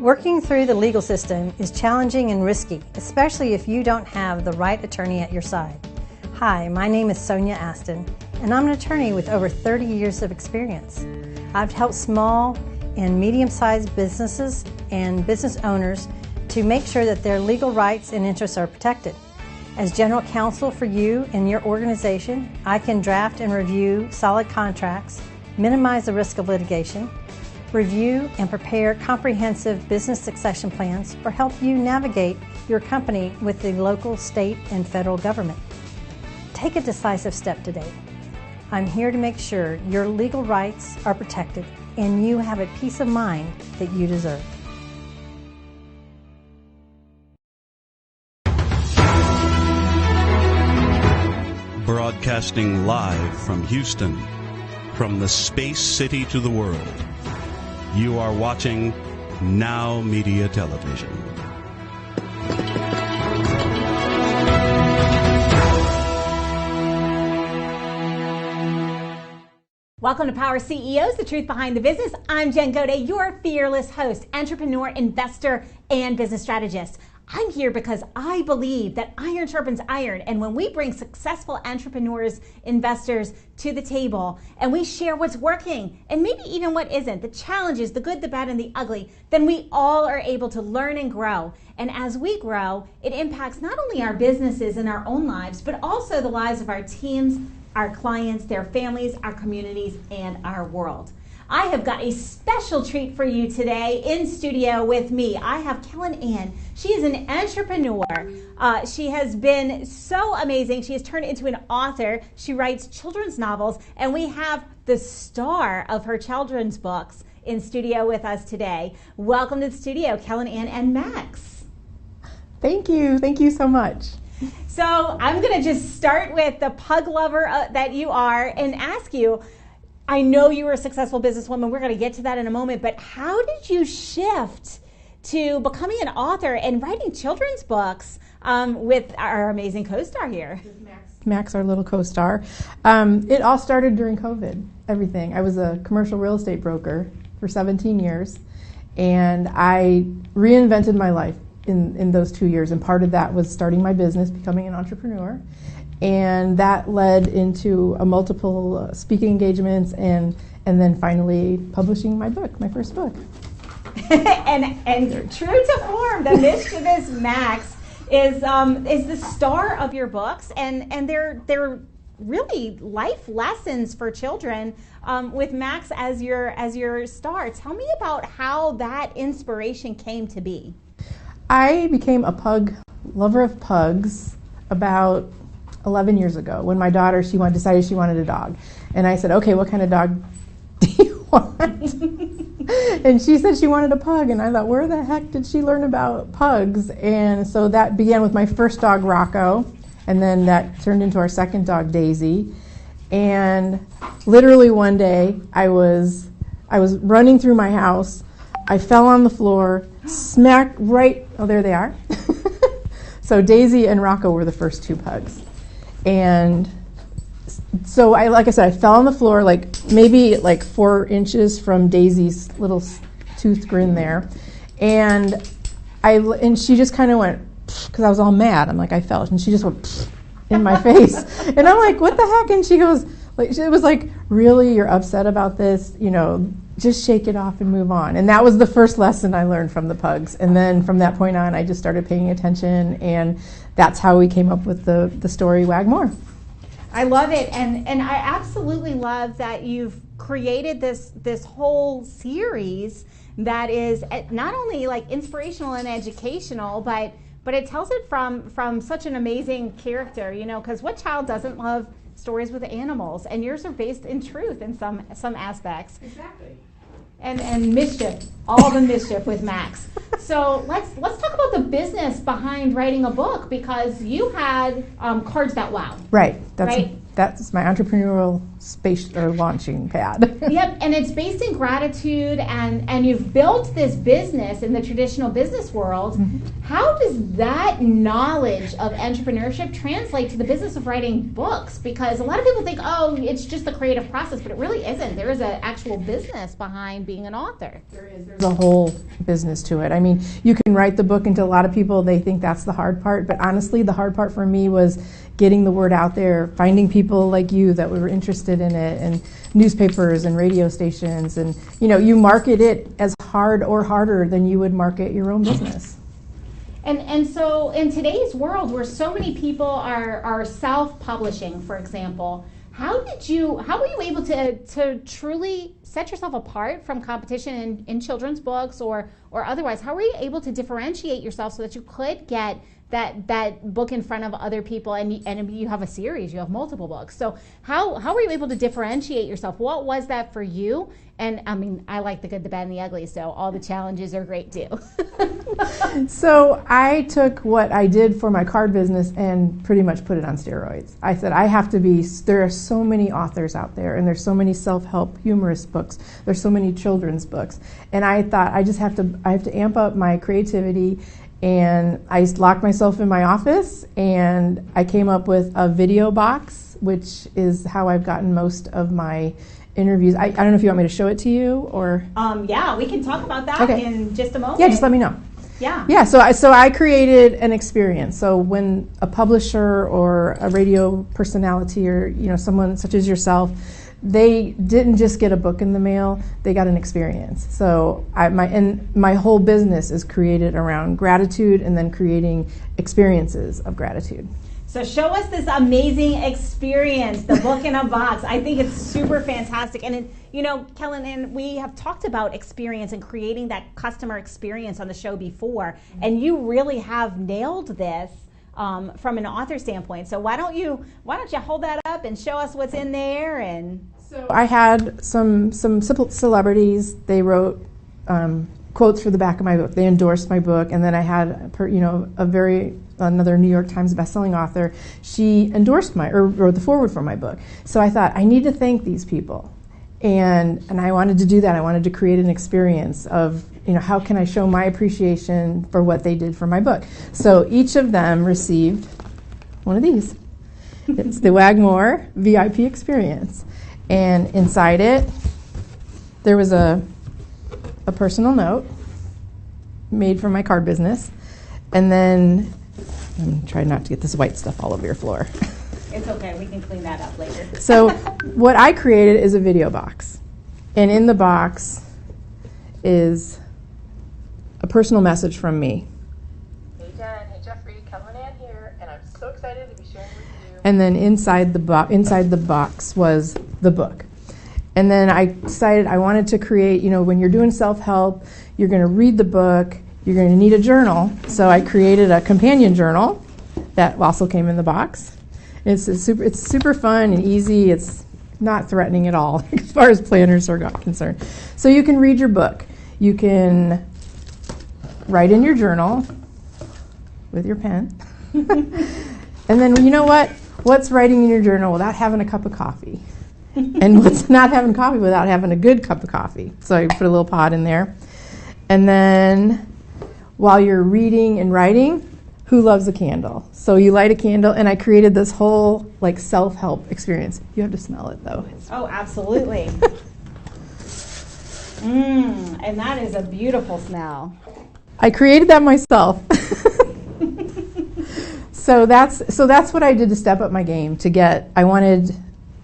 Working through the legal system is challenging and risky, especially if you don't have the right attorney at your side. Hi, my name is Sonia Aston, and I'm an attorney with over 30 years of experience. I've helped small and medium-sized businesses and business owners to make sure that their legal rights and interests are protected. As general counsel for you and your organization, I can draft and review solid contracts, minimize the risk of litigation, review and prepare comprehensive business succession plans, or help you navigate your company with the local, state, and federal government. Take a decisive step today. I'm here to make sure your legal rights are protected and you have a peace of mind that you deserve. Broadcasting live from Houston, from the space city to the world. You are watching Now Media Television. Welcome to Power CEOs, the truth behind the business. I'm Jen Gaudet, your fearless host, entrepreneur, investor, and business strategist. I'm here because I believe that iron sharpens iron, and when we bring successful entrepreneurs, investors to the table, and we share what's working, and maybe even what isn't, the challenges, the good, the bad, and the ugly, then we all are able to learn and grow. And as we grow, it impacts not only our businesses and our own lives, but also the lives of our teams, our clients, their families, our communities, and our world. I have got a special treat for you today in studio with me. I have Kellen Ann. She is an entrepreneur. She has been so amazing. She has turned into an author. She writes children's novels, and we have the star of her children's books in studio with us today. Welcome to the studio, Kellen Ann and Max. Thank you. Thank you so much. So I'm going to just start with the pug lover that you are and ask you, I know you were a successful businesswoman. We're going to get to that in a moment, but how did you shift to becoming an author and writing children's books with our amazing co-star here? Max, our little co-star. It all started during COVID, everything. I was a commercial real estate broker for 17 years, and I reinvented my life in those 2 years, and part of that was starting my business, becoming an entrepreneur. And that led into a multiple speaking engagements and then finally publishing my book, my first book. and true to form, the mischievous Max is the star of your books, and they're really life lessons for children with Max as your star. Tell me about how that inspiration came to be. I became a pug lover of pugs about 11 years ago when my daughter, decided she wanted a dog. And I said, okay, what kind of dog do you want? And she said she wanted a pug. And I thought, where the heck did she learn about pugs? And so that began with my first dog, Rocco. And then that turned into our second dog, Daisy. And literally one day I was running through my house. I fell on the floor, smacked right, oh, there they are. So Daisy and Rocco were the first two pugs. And so like I said, I fell on the floor maybe 4 inches from Daisy's little tooth grin there. And she just kind of went, because I was all mad. I'm like, I fell. And she just went in my face. And I'm like, what the heck? And she goes, it was like, really, you're upset about this? Just shake it off and move on. And that was the first lesson I learned from the pugs. And then from that point on, I just started paying attention, and that's how we came up with the story Wag More. I love it, and I absolutely love that you've created this whole series that is not only inspirational and educational, but it tells it from such an amazing character, because what child doesn't love stories with animals? And yours are based in truth in some aspects. Exactly. And mischief, all the mischief with Max. So let's talk about the business behind writing a book, because you had Cards That Wow. Right. Right. that's my entrepreneurial space or launching pad. Yep, and it's based in gratitude, and you've built this business in the traditional business world. How does that knowledge of entrepreneurship translate to the business of writing books? Because a lot of people think, oh, it's just the creative process, but it really isn't. There is an actual business behind being an author. There's a whole business to it. I mean, you can write the book, and to a lot of people, they think that's the hard part, but honestly, the hard part for me was getting the word out there, finding people like you that were interested in it, and newspapers and radio stations, and you market it as hard or harder than you would market your own business. And so in today's world where so many people are self-publishing, for example, how were you able to truly set yourself apart from competition in children's books or otherwise? How were you able to differentiate yourself so that you could get that book in front of other people, and you have a series, you have multiple books. So how were you able to differentiate yourself? What was that for you? And I mean, I like the good, the bad, and the ugly, so all the challenges are great too. So I took what I did for my card business and pretty much put it on steroids. I said, there are so many authors out there, and there's so many self-help humorous books, there's so many children's books, and I thought I have to amp up my creativity. And I locked myself in my office, and I came up with a video box, which is how I've gotten most of my interviews. I don't know if you want me to show it to you, or yeah, we can talk about that in just a moment. Yeah, just let me know. Yeah. So I created an experience. So when a publisher or a radio personality or someone such as yourself, they didn't just get a book in the mail, they got an experience. So my whole business is created around gratitude and then creating experiences of gratitude. So show us this amazing experience, the book in a box. I think it's super fantastic. And Kellen, and we have talked about experience and creating that customer experience on the show before, and you really have nailed this from an author standpoint. So why don't you hold that up and show us what's in there? And so I had some celebrities. They wrote quotes for the back of my book. They endorsed my book, and then I had another New York Times bestselling author. She endorsed wrote the foreword for my book. So I thought, I need to thank these people, and I wanted to do that. I wanted to create an experience of how can I show my appreciation for what they did for my book. So each of them received one of these. It's the Wagmore VIP experience. And inside it, there was a personal note made from my card business. And then, I'm trying not to get this white stuff all over your floor. It's okay, we can clean that up later. So what I created is a video box. And in the box is a personal message from me. Hey Jen, hey Jeffrey, Kellen Ann here, and I'm so excited to be sharing with you. And then inside the box was the book. And then I decided I wanted to create, when you're doing self-help, you're going to read the book, you're going to need a journal. So I created a companion journal that also came in the box. It's super fun and easy. It's not threatening at all as far as planners are concerned. So you can read your book. You can write in your journal with your pen. And then what's writing in your journal without having a cup of coffee? And what's not having coffee without having a good cup of coffee? So I put a little pot in there. And then while you're reading and writing, who loves a candle? So you light a candle, and I created this whole self-help experience. You have to smell it though. Oh, absolutely. And that is a beautiful smell. I created that myself. So that's what I did to step up my game. I wanted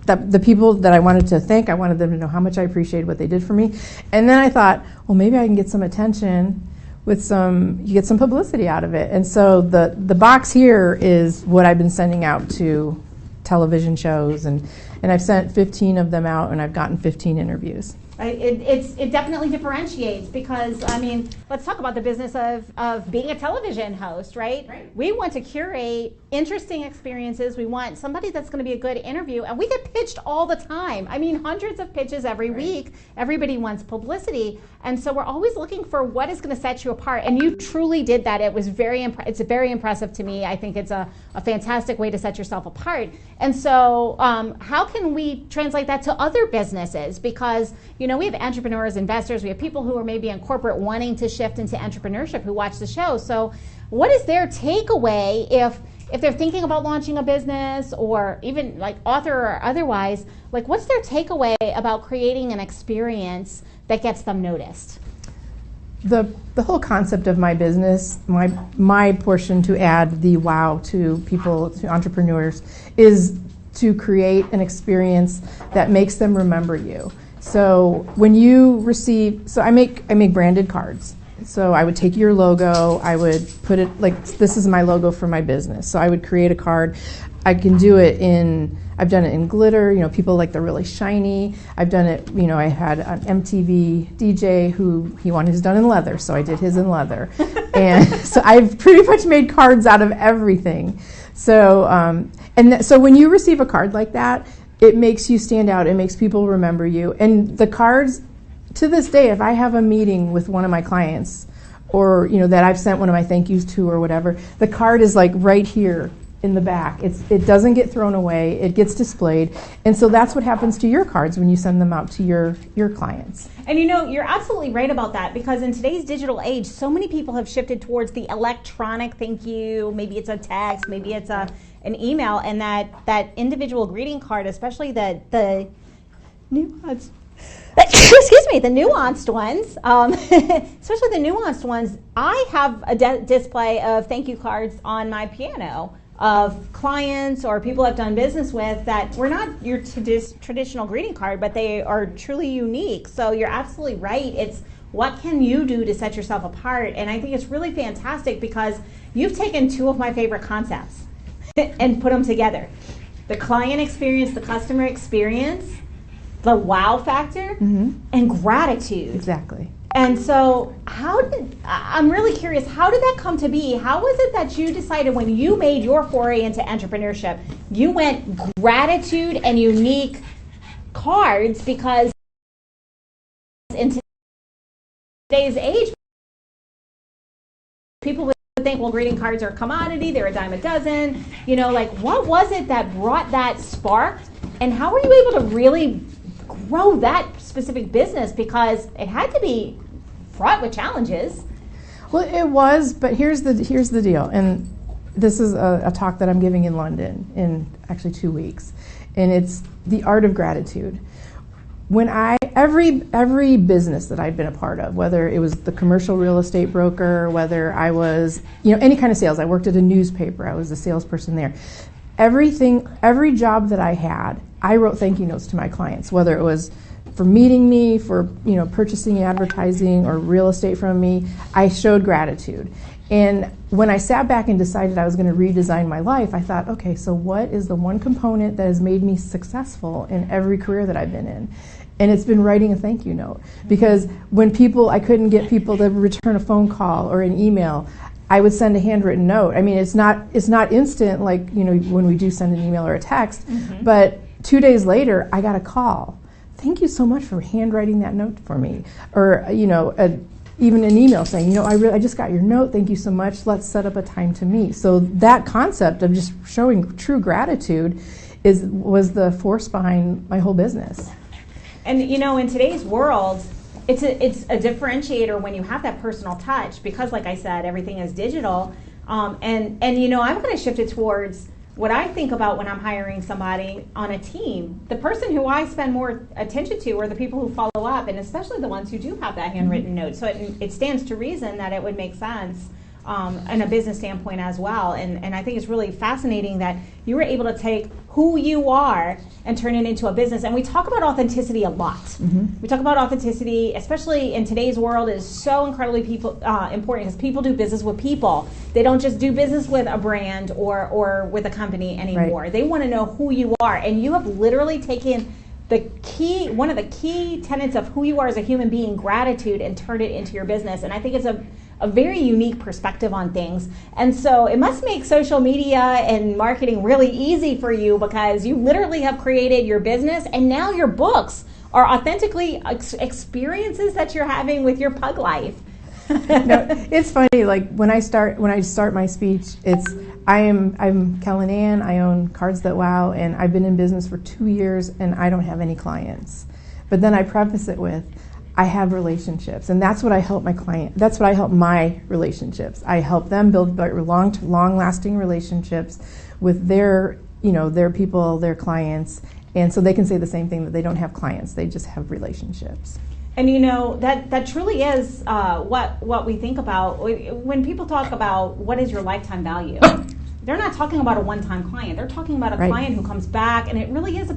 the people that I wanted to thank, I wanted them to know how much I appreciated what they did for me. And then I thought, well, maybe I can get some attention with you get some publicity out of it. And so the box here is what I've been sending out to television shows, and I've sent 15 of them out, and I've gotten 15 interviews. Right? It definitely differentiates because, I mean, let's talk about the business of being a television host, right? We want to curate interesting experiences. We want somebody that's going to be a good interview, and we get pitched all the time. I mean, hundreds of pitches every week. Everybody wants publicity, and so we're always looking for what is going to set you apart, and you truly did that. It was it's very impressive to me. I think it's a fantastic way to set yourself apart. And so how can we translate that to other businesses? Because, we have entrepreneurs, investors, we have people who are maybe in corporate wanting to shift into entrepreneurship who watch the show. So what is their takeaway if they're thinking about launching a business, or even like author or otherwise, like what's their takeaway about creating an experience that gets them noticed? The whole concept of my business, my portion to add the wow to people, to entrepreneurs, is to create an experience that makes them remember you. So when you receive, I make branded cards. So I would take your logo, I would put it, like, this is my logo for my business. So I would create a card. I can do it I've done it in glitter, people like the really shiny. I've done it, I had an MTV DJ who he wanted his done in leather, so I did his in leather. And so I've pretty much made cards out of everything. So, so when you receive a card like that, it makes you stand out, it makes people remember you. And the cards, to this day, if I have a meeting with one of my clients, or that I've sent one of my thank yous to or whatever, the card is like right here in the back. It doesn't get thrown away, it gets displayed. And so that's what happens to your cards when you send them out to your clients. And you're absolutely right about that, because in today's digital age, so many people have shifted towards the electronic thank you. Maybe it's a text, maybe it's an email, and that individual greeting card, especially the nuanced the nuanced ones, especially the nuanced ones. I have a display of thank you cards on my piano of clients or people I've done business with that were not your traditional greeting card, but they are truly unique. So you're absolutely right. It's what can you do to set yourself apart? And I think it's really fantastic because you've taken two of my favorite concepts and put them together. The client experience, the customer experience, the wow factor, and gratitude. Exactly. And so I'm really curious, how did that come to be? How was it that you decided when you made your foray into entrepreneurship, you went gratitude and unique cards? Because in today's age, people would think, well, greeting cards are a commodity, they're a dime a dozen. What was it that brought that spark? And how were you able to really grow that specific business, because it had to be fraught with challenges? Well, it was, but here's the deal, and this is a talk that I'm giving in London in actually 2 weeks, and it's the art of gratitude. When every business that I've been a part of, whether it was the commercial real estate broker, whether I was any kind of sales, I worked at a newspaper, I was a salesperson there. Every job that I had, I wrote thank you notes to my clients, whether it was for meeting me, for purchasing advertising or real estate from me. I showed gratitude. And when I sat back and decided I was going to redesign my life, I thought, okay, so what is the one component that has made me successful in every career that I've been in? And it's been writing a thank you note. Because when I couldn't get people to return a phone call or an email, I would send a handwritten note. I mean, it's not instant like when we do send an email or a text, but 2 days later I got a call. Thank you so much for handwriting that note for me, or even an email saying, I just got your note. Thank you so much. Let's set up a time to meet. So that concept of just showing true gratitude was the force behind my whole business. And in today's world, it's a differentiator when you have that personal touch, because like I said, everything is digital. And I'm going to shift it towards what I think about when I'm hiring somebody on a team. The person who I spend more attention to are the people who follow up, and especially the ones who do have that handwritten note. So it stands to reason that it would make sense in a business standpoint as well. And I think it's really fascinating that you were able to take who you are and turn it into a business. And we talk about authenticity a lot. We talk about authenticity, especially in today's world, is so incredibly important, because people do business with people. They don't just do business with a brand or with a company anymore. Right. They want to know who you are. And you have literally taken one of the key tenets of who you are as a human being, gratitude, and turn it into your business. And I think it's a very unique perspective on things. And so it must make social media and marketing really easy for you, because you literally have created your business, and now your books are authentically experiences that you're having with your pug life. No, it's funny. Like when I start my speech, I'm Kellen Ann. I own Cards That Wow, and I've been in business for 2 years, and I don't have any clients. But then I preface it with, I have relationships, and that's what I help my client. That's what I help my relationships. I help them build long-lasting relationships with their people, their clients, and so they can say the same thing, that they don't have clients, they just have relationships. And that truly is what we think about when people talk about what is your lifetime value. They're not talking about a one-time client. They're talking about a client who comes back, and it really is.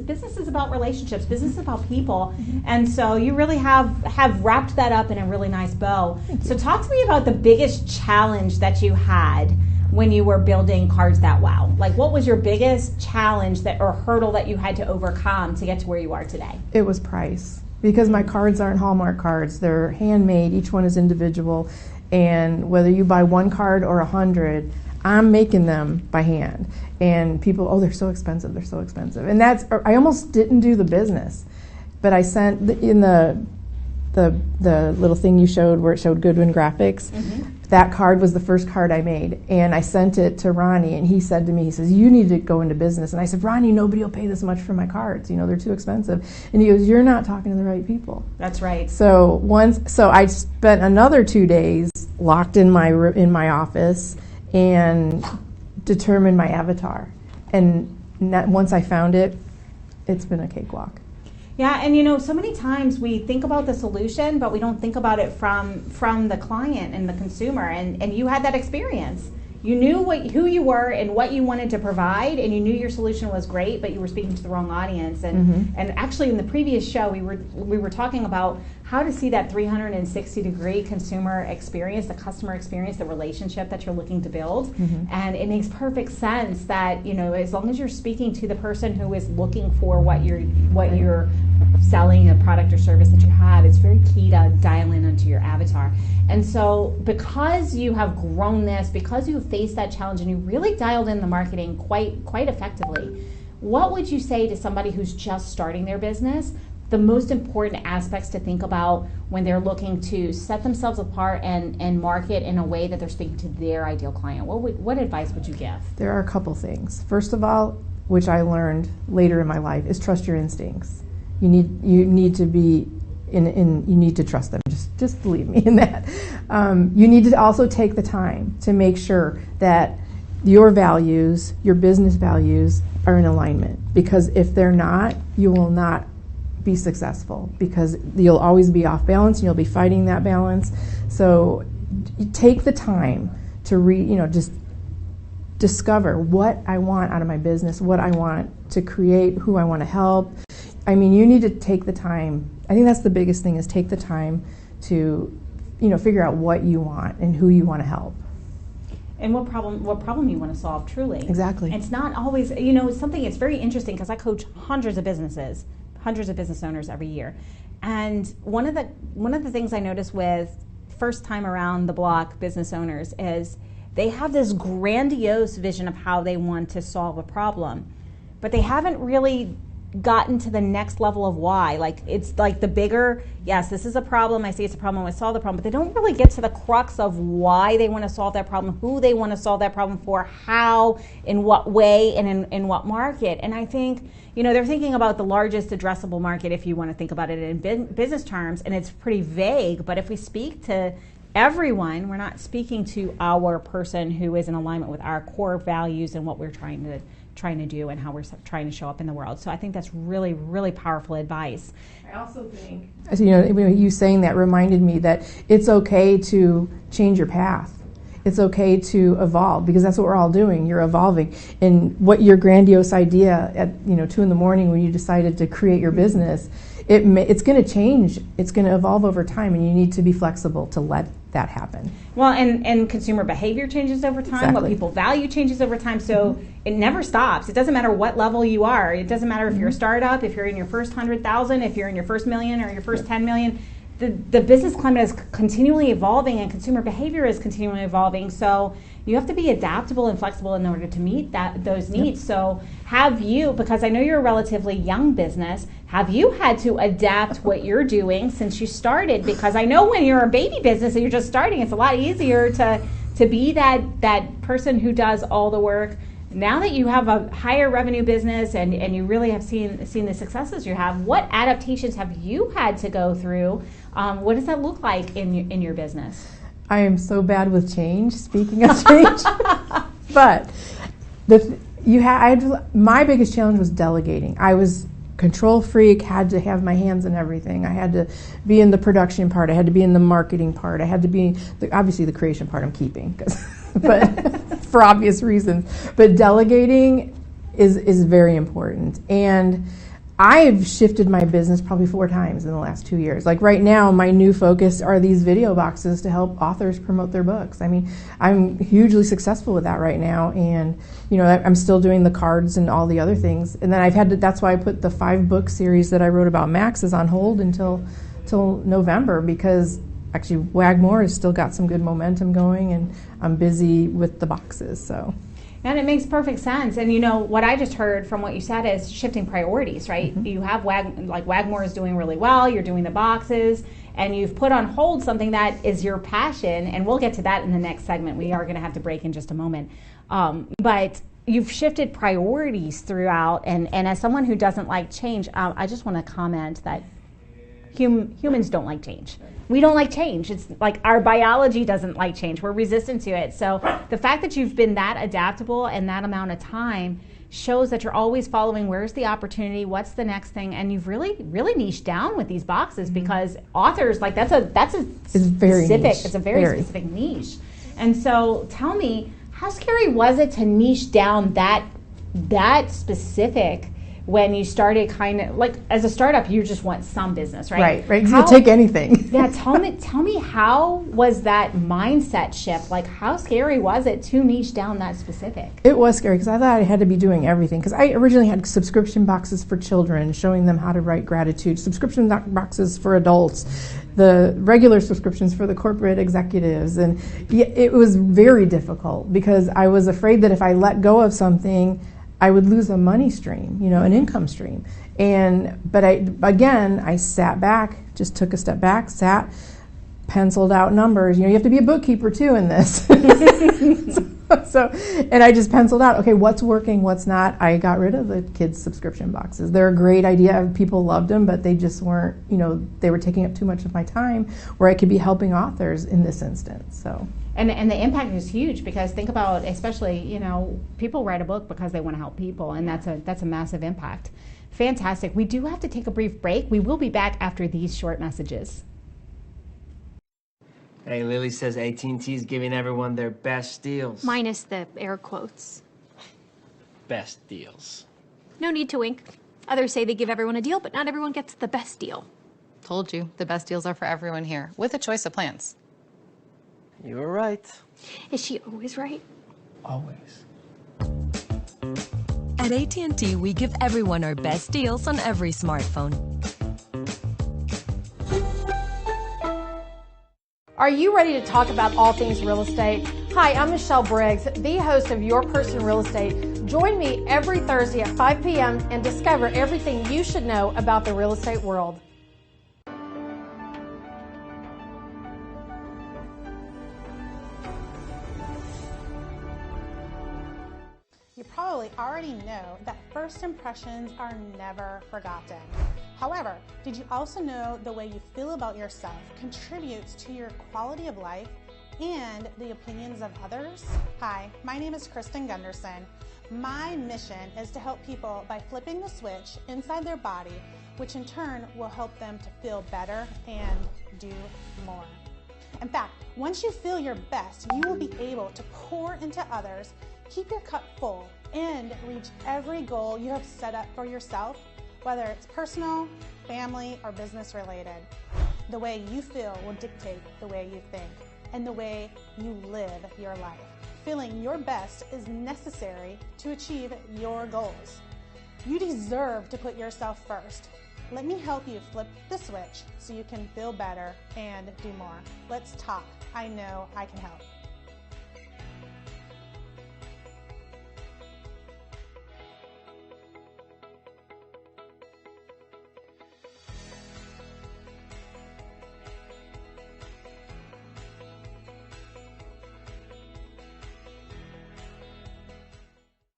Business is about relationships. Business is about people, and so you really have wrapped that up in a really nice bow. So talk to me about the biggest challenge that you had when you were building Cards That Wow. Like, what was your biggest challenge or hurdle that you had to overcome to get to where you are today? It was price. Because my cards aren't Hallmark cards, they're handmade, each one is individual, and whether you buy one card or 100, I'm making them by hand. And people, they're so expensive, and I almost didn't do the business, but I sent in the little thing you showed where it showed Goodwin Graphics. That card was the first card I made, and I sent it to Ronnie, and he said to me, he says, you need to go into business. And I said, Ronnie, nobody will pay this much for my cards, they're too expensive. And he goes, you're not talking to the right people. That's right. So I spent another 2 days locked in my office and determined my avatar. And once I found it, it's been a cakewalk. Yeah, and so many times we think about the solution, but we don't think about it from the client and the consumer. And you had that experience. You knew who you were and what you wanted to provide, and you knew your solution was great, but you were speaking to the wrong audience. And actually, in the previous show, we were talking about how to see that 360-degree consumer experience, the customer experience, the relationship that you're looking to build. And it makes perfect sense that as long as you're speaking to the person who is looking for what you're selling, a product or service that you have, it's very key to dial in onto your avatar. And so because you have grown this, because you faced that challenge and you really dialed in the marketing quite effectively, what would you say to somebody who's just starting their business, the most important aspects to think about when they're looking to set themselves apart and market in a way that they're speaking to their ideal client? What advice would you give? There are a couple things. First of all, which I learned later in my life, is trust your instincts. You need to be you need to trust them. Just believe me in that. You need to also take the time to make sure that your values, your business values, are in alignment. Because if they're not, you will not be successful, because you'll always be off balance and you'll be fighting that balance. So take the time to just discover what I want out of my business, what I want to create, who I want to help. I mean, you need to take the time. I think that's the biggest thing, is take the time to figure out what you want and who you want to help. And what problem you want to solve, truly. Exactly. It's not always, it's something, it's very interesting, because I coach hundreds of business owners every year. And one of the things I notice with first time around the block business owners is they have this grandiose vision of how they want to solve a problem, but they haven't really gotten to the next level of why. Like, it's like the bigger, yes, this is a problem, I see it's a problem, I want to solve the problem, but they don't really get to the crux of why they want to solve that problem, who they want to solve that problem for, how, in what way, and in what market. And I think, they're thinking about the largest addressable market, if you want to think about it in business terms, and it's pretty vague, but if we speak to everyone, we're not speaking to our person who is in alignment with our core values and what we're trying to do and how we're trying to show up in the world. So I think that's really, really powerful advice. I also think, you saying that reminded me that it's okay to change your path. It's okay to evolve, because that's what we're all doing. You're evolving. And what your grandiose idea at 2 a.m. when you decided to create your business, it's going to change. It's going to evolve over time, and you need to be flexible to let that happen. Well, and consumer behavior changes over time. Exactly. What people value changes over time. So it never stops. It doesn't matter what level you are. It doesn't matter if you're a startup, if you're in your first 100,000, if you're in your first million or your first 10 million. The business climate is continually evolving, and consumer behavior is continually evolving. So you have to be adaptable and flexible in order to meet those needs. So have you, because I know you're a relatively young business, have you had to adapt what you're doing since you started? Because I know when you're a baby business and you're just starting, it's a lot easier to be that person who does all the work. Now that you have a higher revenue business and you really have seen the successes you have, what adaptations have you had to go through? What does that look like in your business? I am so bad with change, speaking of change. But my biggest challenge was delegating. I was control freak, had to have my hands in everything. I had to be in the production part. I had to be in the marketing part. I had to be, obviously the creation part I'm keeping, but for obvious reasons. But delegating is very important. And I've shifted my business probably 4 times in the last 2 years. Like right now, my new focus are these video boxes to help authors promote their books. I mean, I'm hugely successful with that right now, and I'm still doing the cards and all the other things. And then that's why I put the 5-book series that I wrote about Max's on hold until November, because actually Wagmore has still got some good momentum going, and I'm busy with the boxes. So. And it makes perfect sense. And what I just heard from what you said is shifting priorities, right? Mm-hmm. You have Wagmore is doing really well, you're doing the boxes, and you've put on hold something that is your passion, and we'll get to that in the next segment. We are going to have to break in just a moment. But you've shifted priorities throughout, and as someone who doesn't like change, I just want to comment that humans don't like change. We don't like change. It's like our biology doesn't like change. We're resistant to it. So the fact that you've been that adaptable in that amount of time shows that you're always following where's the opportunity, what's the next thing, and you've really niched down with these boxes, because authors, that's a specific, niche. It's a very specific niche. And so tell me, how scary was it to niche down that specific? When you started kind of as a startup, you just want some business, right? Right. You'll take anything. Yeah. Tell me, how was that mindset shift? How scary was it to niche down that specific? It was scary because I thought I had to be doing everything. Because I originally had subscription boxes for children, showing them how to write gratitude. Subscription boxes for adults, the regular subscriptions for the corporate executives, and it was very difficult because I was afraid that if I let go of something, I would lose a money stream, an income stream. But I sat back, just took a step back, penciled out numbers. You have to be a bookkeeper too in this. And I just penciled out, okay, what's working, what's not. I got rid of the kids' subscription boxes. They're a great idea. People loved them, but they just weren't, they were taking up too much of my time where I could be helping authors in this instance. So. And the impact is huge, because think about, especially, people write a book because they want to help people, and that's a massive impact. Fantastic. We do have to take a brief break. We will be back after these short messages. Hey, Lily says AT&T's giving everyone their best deals. Minus the air quotes. Best deals. No need to wink. Others say they give everyone a deal, but not everyone gets the best deal. Told you, the best deals are for everyone here, with a choice of plans. You were right. Is she always right? Always. At AT&T, we give everyone our best deals on every smartphone. Are you ready to talk about all things real estate? Hi, I'm Michelle Briggs, the host of Your Person Real Estate. Join me every Thursday at 5 p.m. and discover everything you should know about the real estate world. You probably already know that first impressions are never forgotten. However, did you also know the way you feel about yourself contributes to your quality of life and the opinions of others? Hi, my name is Kristen Gunderson. My mission is to help people by flipping the switch inside their body, which in turn will help them to feel better and do more. In fact, once you feel your best, you will be able to pour into others, keep your cup full, and reach every goal you have set up for yourself Whether it's personal, family, or business related, the way you feel will dictate the way you think and the way you live your life. Feeling your best is necessary to achieve your goals. You deserve to put yourself first. Let me help you flip the switch so you can feel better and do more. Let's talk. I know I can help.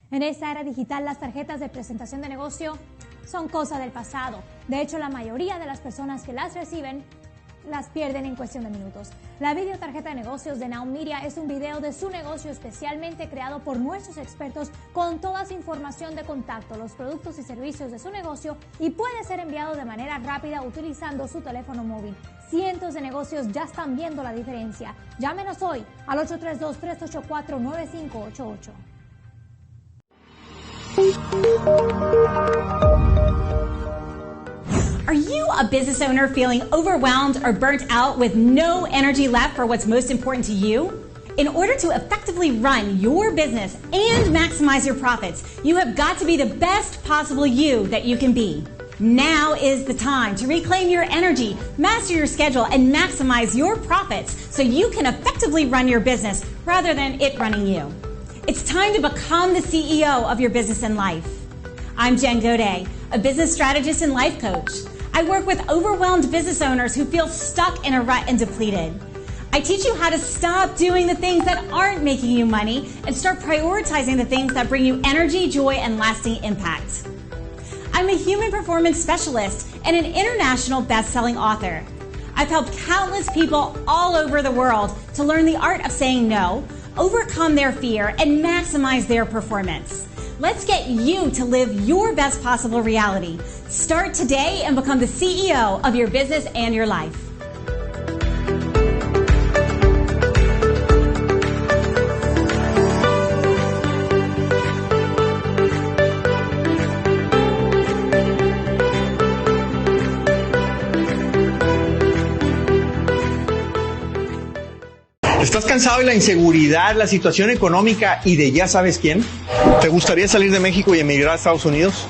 En esta era digital, las tarjetas de presentación de negocio son cosa del pasado. De hecho, la mayoría de las personas que las reciben las pierden en cuestión de minutos. La videotarjeta de negocios de Now Media es un video de su negocio especialmente creado por nuestros expertos con toda su información de contacto, los productos y servicios de su negocio, y puede ser enviado de manera rápida utilizando su teléfono móvil. Cientos de negocios ya están viendo la diferencia. Llámenos hoy al 832-384-9588. Are you a business owner feeling overwhelmed or burnt out with no energy left for what's most important to you? In order to effectively run your business and maximize your profits, you have got to be the best possible you that you can be. Now is the time to reclaim your energy, master your schedule, and maximize your profits so you can effectively run your business rather than it running you. It's time to become the CEO of your business and life. I'm Jen Gaudet, a business strategist and life coach. I work with overwhelmed business owners who feel stuck in a rut and depleted. I teach you how to stop doing the things that aren't making you money and start prioritizing the things that bring you energy, joy, and lasting impact. I'm a human performance specialist and an international best-selling author. I've helped countless people all over the world to learn the art of saying no, overcome their fear, and maximize their performance. Let's get you to live your best possible reality. Start today and become the CEO of your business and your life. ¿Estás cansado de la inseguridad, la situación económica y de ya sabes quién? ¿Te gustaría salir de México y emigrar a Estados Unidos?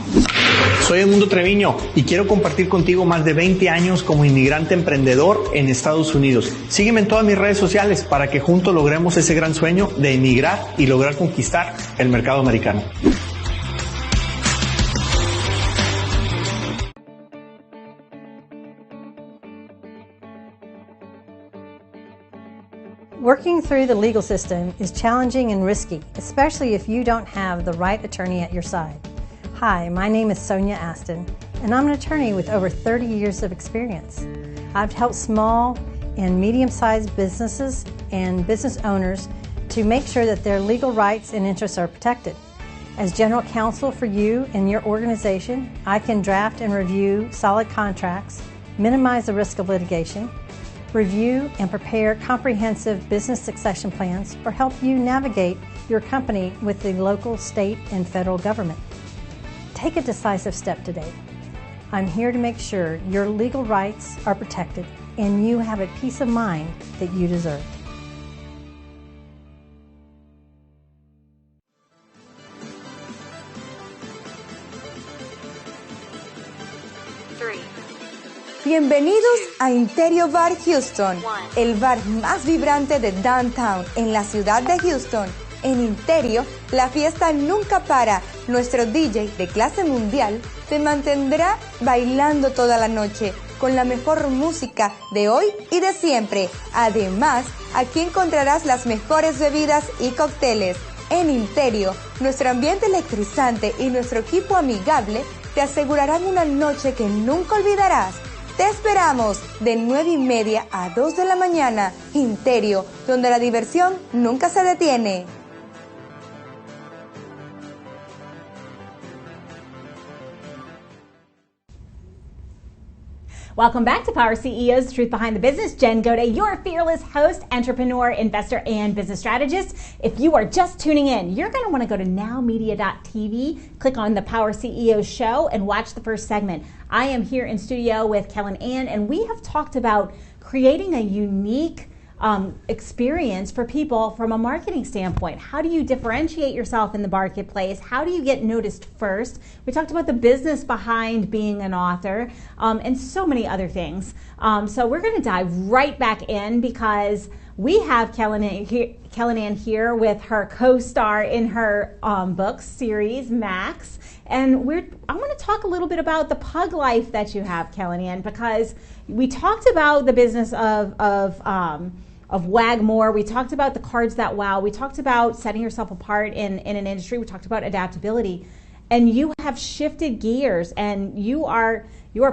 Soy Edmundo Treviño y quiero compartir contigo más de 20 años como inmigrante emprendedor en Estados Unidos. Sígueme en todas mis redes sociales para que juntos logremos ese gran sueño de emigrar y lograr conquistar el mercado americano. Working through the legal system is challenging and risky, especially if you don't have the right attorney at your side. Hi, my name is Sonia Aston, and I'm an attorney with over 30 years of experience. I've helped small and medium-sized businesses and business owners to make sure that their legal rights and interests are protected. As general counsel for you and your organization, I can draft and review solid contracts, minimize the risk of litigation, review and prepare comprehensive business succession plans, or help you navigate your company with the local, state, and federal government. Take a decisive step today. I'm here to make sure your legal rights are protected and you have a peace of mind that you deserve. Bienvenidos a Interior Bar Houston, el bar más vibrante de Downtown en la ciudad de Houston. En Interior, la fiesta nunca para. Nuestro DJ de clase mundial te mantendrá bailando toda la noche con la mejor música de hoy y de siempre. Además, aquí encontrarás las mejores bebidas y cócteles. En Interior, nuestro ambiente electrizante y nuestro equipo amigable te asegurarán una noche que nunca olvidarás. Te esperamos de 9:30 a 2 de la mañana. Interior, donde la diversión nunca se detiene. Welcome back to Power CEOs, the Truth Behind the Business. Jen Gaudet, your fearless host, entrepreneur, investor, and business strategist. If you are just tuning in, you're going to want to go to nowmedia.tv, click on the Power CEOs show, and watch the first segment. I am here in studio with Kellen Ann, and we have talked about creating a unique experience for people from a marketing standpoint. How do you differentiate yourself in the marketplace? How do you get noticed first? We talked about the business behind being an author, and so many other things. So we're going to dive right back in because we have Kellen Ann here with her co-star in her book series, Max. And I want to talk a little bit about the pug life that you have, Kellen Ann, because we talked about the business of Wag More. We talked about the cards that wow. We talked about setting yourself apart in an industry. We talked about adaptability. And you have shifted gears, and you are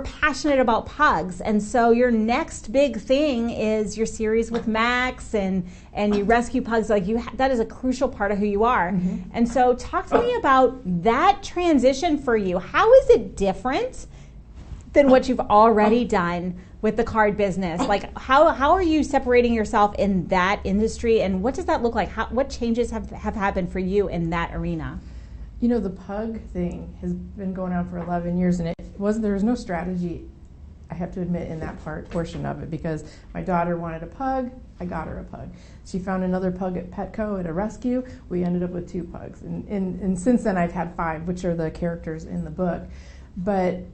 passionate about pugs. And so your next big thing is your series with Max, and you rescue pugs. That is a crucial part of who you are. Mm-hmm. And so talk to me about that transition for you. How is it different than what you've already done with the card business? Like, how are you separating yourself in that industry, and what does that look like? What changes have happened for you in that arena? You know, the pug thing has been going on for 11 years, and there was no strategy, I have to admit, in that portion of it, because my daughter wanted a pug, I got her a pug. She found another pug at Petco at a rescue. We ended up with 2 pugs, and since then I've had 5, which are the characters in the book. But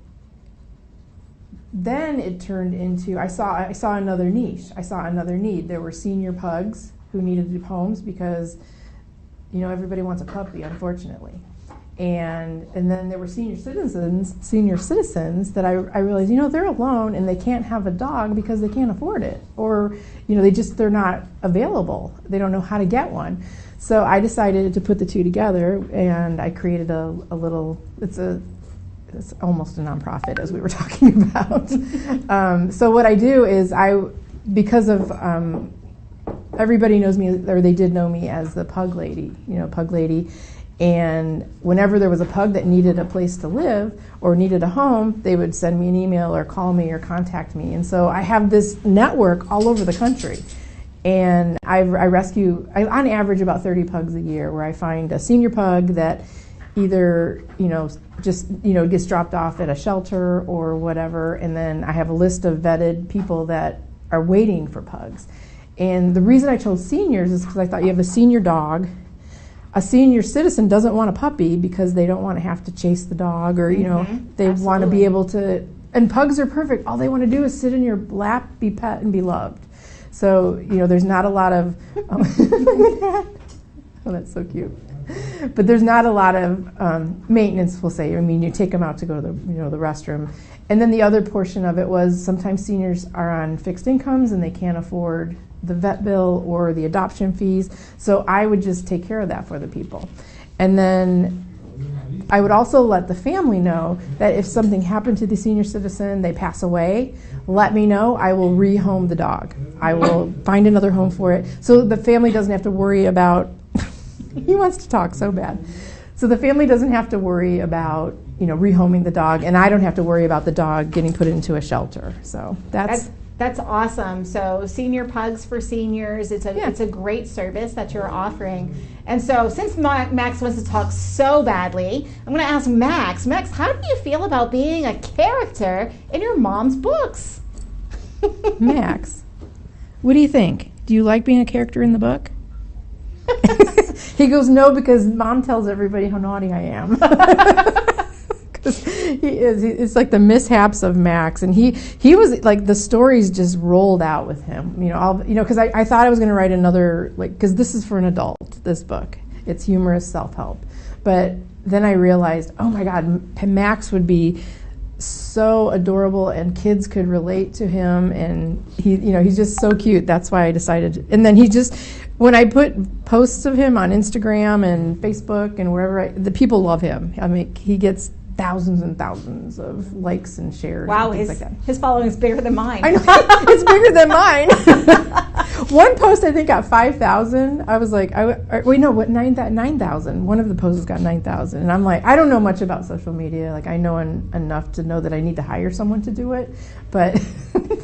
then it turned into, I saw another niche. I saw another need. There were senior pugs who needed homes because, you know, everybody wants a puppy, unfortunately. And then there were senior citizens that I realized, you know, they're alone and they can't have a dog because they can't afford it, or, you know, they're not available. They don't know how to get one. So I decided to put the 2 together, and I created a little. It's almost a nonprofit, as we were talking about. So what I do is because of everybody knows me, or they did know me as the pug lady, and whenever there was a pug that needed a place to live or needed a home, they would send me an email or call me or contact me. And so I have this network all over the country. And I rescue, on average, about 30 pugs a year, where I find a senior pug that either, gets dropped off at a shelter or whatever. And then I have a list of vetted people that are waiting for pugs. And the reason I chose seniors is because I thought you have a senior dog. A senior citizen doesn't want a puppy because they don't want to have to chase the dog, or, they Absolutely. want to be able to, and pugs are perfect. All they want to do is sit in your lap, be pet, and be loved. So, there's not a lot of, oh, that's so cute. But there's not a lot of maintenance, we'll say. I mean, you take them out to go to the restroom. And then the other portion of it was sometimes seniors are on fixed incomes and they can't afford the vet bill or the adoption fees. So I would just take care of that for the people. And then I would also let the family know that if something happened to the senior citizen, they pass away, let me know. I will rehome the dog. I will find another home for it. So the family doesn't have to worry about, he wants to talk so bad. So the family doesn't have to worry about, rehoming the dog, and I don't have to worry about the dog getting put into a shelter. So That's awesome. So senior pugs for seniors, it's a great service that you're offering. And so since Max wants to talk so badly, I'm going to ask Max. Max, how do you feel about being a character in your mom's books? Max, what do you think? Do you like being a character in the book? He goes, no, because Mom tells everybody how naughty I am. It's like the mishaps of Max, and he was like, the stories just rolled out with him, because I thought I was going to write another, because this is for an adult, this book. It's humorous self-help. But then I realized, oh my God, Max would be so adorable and kids could relate to him, and he's just so cute. That's why I decided. And then when I put posts of him on Instagram and Facebook and wherever, the people love him. I mean, he gets thousands and thousands of likes and shares. Wow, and things like that. His following is bigger than mine. I know, it's bigger than mine. One post I think got 5,000. I was like, 9,000. One of the posts got 9,000, and I'm like, I don't know much about social media. Like I know enough to know that I need to hire someone to do it, but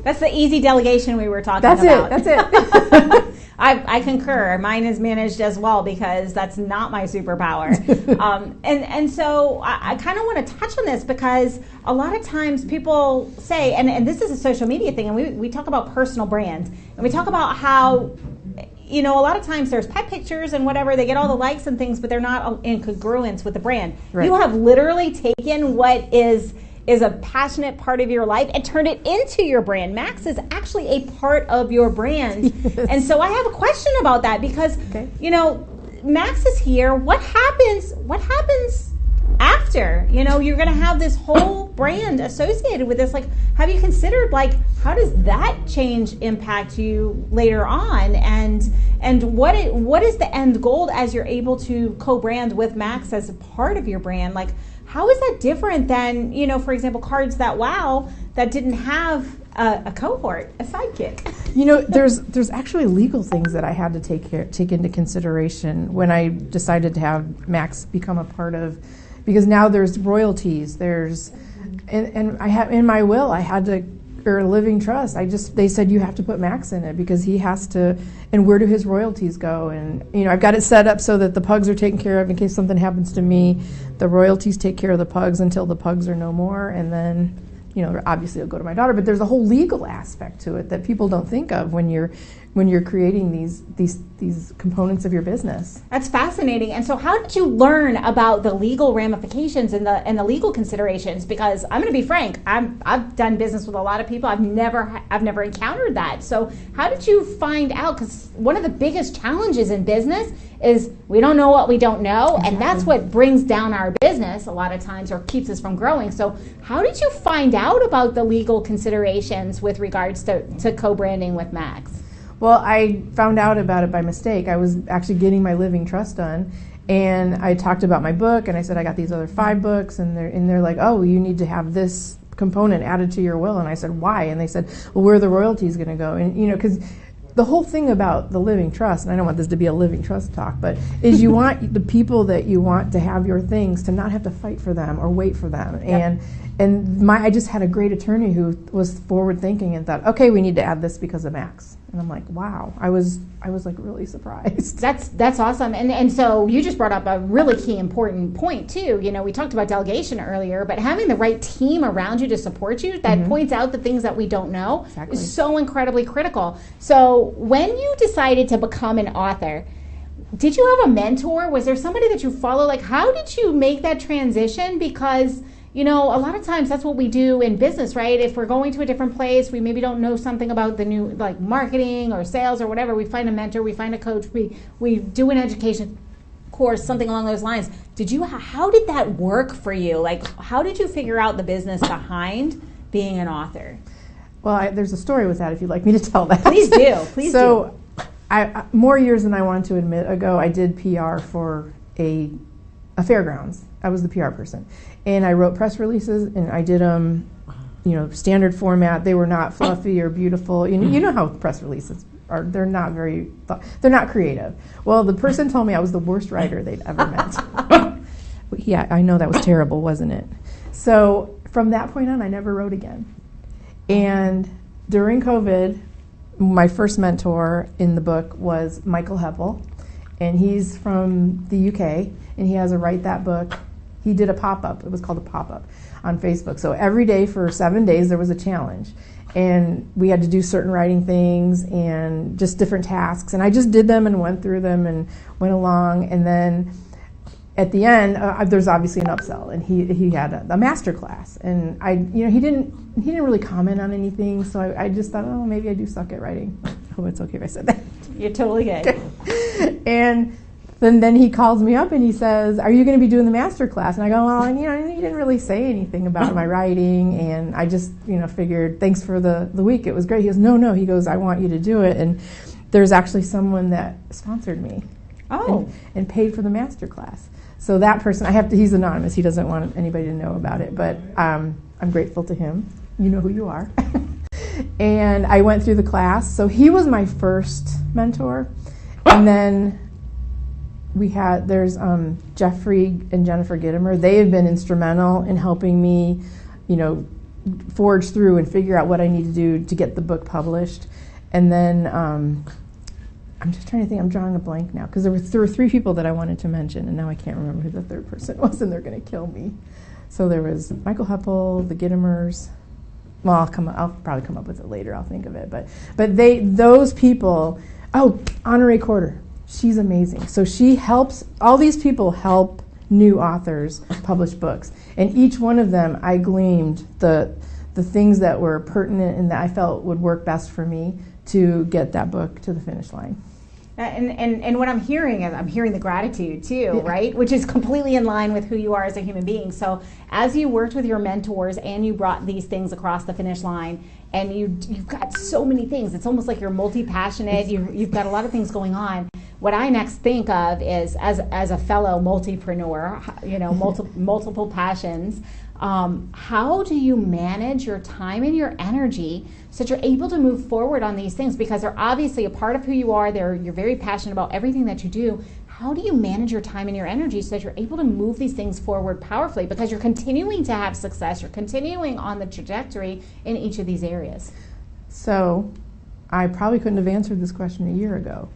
that's the easy delegation we were talking about. That's it. I concur. Mine is managed as well because that's not my superpower. And so I kind of want to touch on this because a lot of times people say, and this is a social media thing, and we talk about personal brand, and we talk about how, a lot of times there's pet pictures and whatever, they get all the likes and things, but they're not in congruence with the brand. Right. You have literally taken what is a passionate part of your life and turned it into your brand. Max is actually a part of your brand. Yes. And so I have a question about that because, Max is here. What happens after? You're going to have this whole brand associated with this. Like, have you considered, how does that change impact you later on? And what is the end goal as you're able to co-brand with Max as a part of your brand? Like, how is that different than, for example, Cards That Wow that didn't have a cohort, a sidekick? There's actually legal things that I had to take into consideration when I decided to have Max become a part of, because now there's royalties, and I have in my will I had to, or a living trust. They said you have to put Max in it because he has to, and where do his royalties go? And I've got it set up so that the pugs are taken care of in case something happens to me. The royalties take care of the pugs until the pugs are no more, and then obviously it'll go to my daughter. But there's a whole legal aspect to it that people don't think of when you're creating these components of your business. That's fascinating. And so how did you learn about the legal ramifications and the legal considerations? Because I'm going to be frank, I've done business with a lot of people. I've never encountered that. So how did you find out? Because one of the biggest challenges in business is we don't know what we don't know, and that's what brings down our business a lot of times or keeps us from growing. So how did you find out about the legal considerations with regards to co-branding with Max? Well, I found out about it by mistake. I was actually getting my living trust done, and I talked about my book, and I said I got these other 5 books, and they're like, oh, you need to have this component added to your will. And I said, why? And they said, well, where are the royalties going to go? And because the whole thing about the living trust, and I don't want this to be a living trust talk, but is you want the people that you want to have your things to not have to fight for them or wait for them. Yep. And I just had a great attorney who was forward thinking and thought, okay, we need to add this because of Max. And I'm like, wow, I was like really surprised. That's awesome. And so you just brought up a really key important point too. We talked about delegation earlier, but having the right team around you to support you that points out the things that we don't know is so incredibly critical. So when you decided to become an author, did you have a mentor? Was there somebody that you follow? Like, how did you make that transition? Because a lot of times that's what we do in business, right? If we're going to a different place, we maybe don't know something about the new, like marketing or sales or whatever. We find a mentor, we find a coach, we do an education course, something along those lines. How did that work for you? Like, how did you figure out the business behind being an author? Well, there's a story with that if you'd like me to tell that. Please do. Please do. So, more years than I wanted to admit ago, I did PR for a fairgrounds. I was the PR person. And I wrote press releases, and I did them, standard format. They were not fluffy or beautiful. You know how press releases are. They're not creative. Well, the person told me I was the worst writer they'd ever met. Yeah, I know that was terrible, wasn't it? So from that point on, I never wrote again. And during COVID, my first mentor in the book was Michael Heppel, and he's from the UK, and he has a Write That Book. He did a pop-up. It was called a pop-up on Facebook. So every day for 7 days there was a challenge. And we had to do certain writing things and just different tasks. And I just did them and went through them and went along. And then at the end, there's obviously an upsell. And he had a master class. And he didn't really comment on anything. So I just thought, oh, maybe I do suck at writing. I hope it's okay if I said that. You're totally good. Okay. And then he calls me up and he says, are you going to be doing the master class? And I go, well, you didn't really say anything about my writing. And I just, figured, thanks for the week. It was great. He goes, no. He goes, I want you to do it. And there's actually someone that sponsored me and paid for the master class. So that person, he's anonymous. He doesn't want anybody to know about it, but I'm grateful to him. You know who you are. And I went through the class. So he was my first mentor. And then there's Jeffrey and Jennifer Gittimer. They have been instrumental in helping me, forge through and figure out what I need to do to get the book published. And then I'm just trying to think. I'm drawing a blank now because there were 3 people that I wanted to mention, and now I can't remember who the third person was, and they're going to kill me. So there was Michael Heppel, the Gittimers. Well, I'll probably come up with it later. I'll think of it. But those people. Oh, Honorée Corder. She's amazing. So all these people help new authors publish books. And each one of them, I gleaned the things that were pertinent and that I felt would work best for me to get that book to the finish line. And what I'm hearing is I'm hearing the gratitude too, right? Which is completely in line with who you are as a human being. So as you worked with your mentors and you brought these things across the finish line, and you've got so many things, it's almost like you're multi-passionate. You've got a lot of things going on. What I next think of is as a fellow multipreneur, multiple passions. How do you manage your time and your energy so that you're able to move forward on these things? Because they're obviously a part of who you are. You're very passionate about everything that you do. How do you manage your time and your energy so that you're able to move these things forward powerfully? Because you're continuing to have success. You're continuing on the trajectory in each of these areas. So I probably couldn't have answered this question a year ago,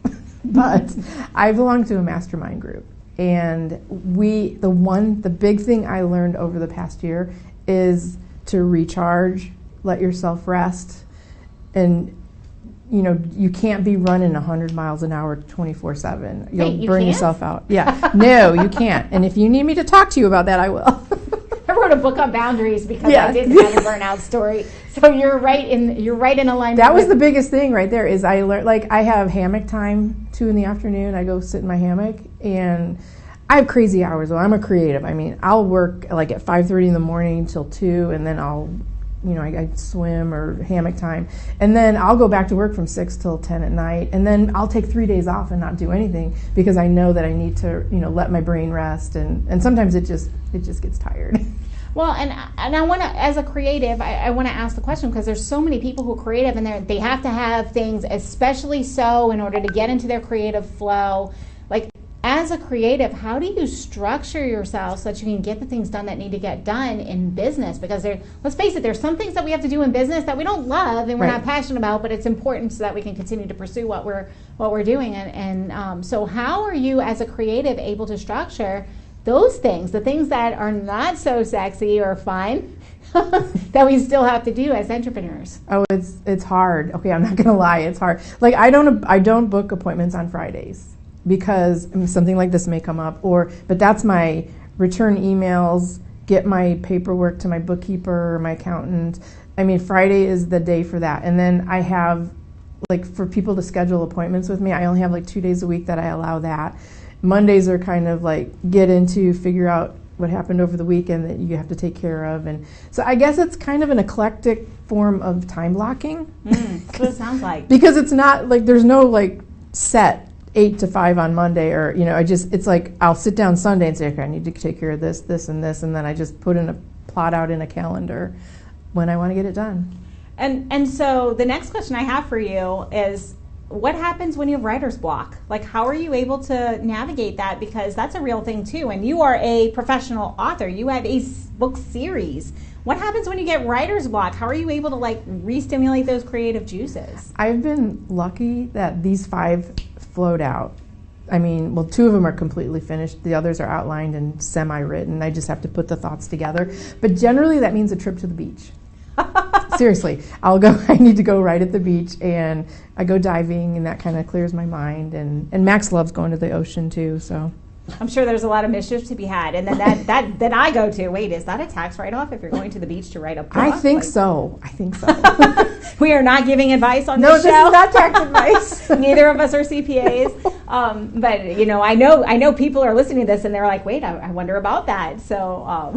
but I belong to a mastermind group. And the big thing I learned over the past year is to recharge, let yourself rest, and you can't be running 100 miles an hour 24/7. You'll burn yourself out. Yeah, no, you can't. And if you need me to talk to you about that, I will. I wrote a book on boundaries because I did have a burnout story. So you're right in alignment. That was the biggest thing right there. Is I learned, I have hammock time 2 in the afternoon. I go sit in my hammock, and I have crazy hours. Though I'm a creative. I mean, I'll work at 5:30 in the morning till 2, and then I swim or hammock time, and then I'll go back to work from 6 till 10 at night, and then I'll take 3 days off and not do anything because I know that I need to let my brain rest, and sometimes it just gets tired. Well, and I want to, as a creative, I want to ask the question because there's so many people who are creative and they have to have things especially so in order to get into their creative flow. As a creative, how do you structure yourself so that you can get the things done that need to get done in business? Because let's face it, there's some things that we have to do in business that we don't love and we're not passionate about, but it's important so that we can continue to pursue what we're doing. And so how are you as a creative able to structure those things, the things that are not so sexy or fun, that we still have to do as entrepreneurs? Oh, it's hard. Okay, I'm not going to lie, it's hard. I don't book appointments on Fridays, because something like this may come up, but that's my return emails, get my paperwork to my bookkeeper or my accountant. I mean, Friday is the day for that. And then I have, for people to schedule appointments with me, I only have 2 days a week that I allow that. Mondays are kind of figure out what happened over the weekend that you have to take care of. And so I guess it's kind of an eclectic form of time blocking. That's what it sounds like. Because it's not there's no set 8 to 5 on Monday, or it's I'll sit down Sunday and say, okay, I need to take care of this, and this, and then I just put in a plot out in a calendar when I want to get it done. And so the next question I have for you is, what happens when you have writer's block? How are you able to navigate that? Because that's a real thing too, and you are a professional author. You have a book series. What happens when you get writer's block? How are you able to re-stimulate those creative juices? I've been lucky that these 5 flowed out. I mean, 2 of them are completely finished. The others are outlined and semi-written. I just have to put the thoughts together. But generally, that means a trip to the beach. Seriously, I need to go right at the beach, and I go diving, and that kind of clears my mind. And Max loves going to the ocean too, so. I'm sure there's a lot of mischief to be had. And then then I go to, wait, is that a tax write-off if you're going to the beach to write a book? I think so. We are not giving advice on this show. No, this is not tax advice. Neither of us are CPAs. But, I know people are listening to this and they're like, wait, I wonder about that. So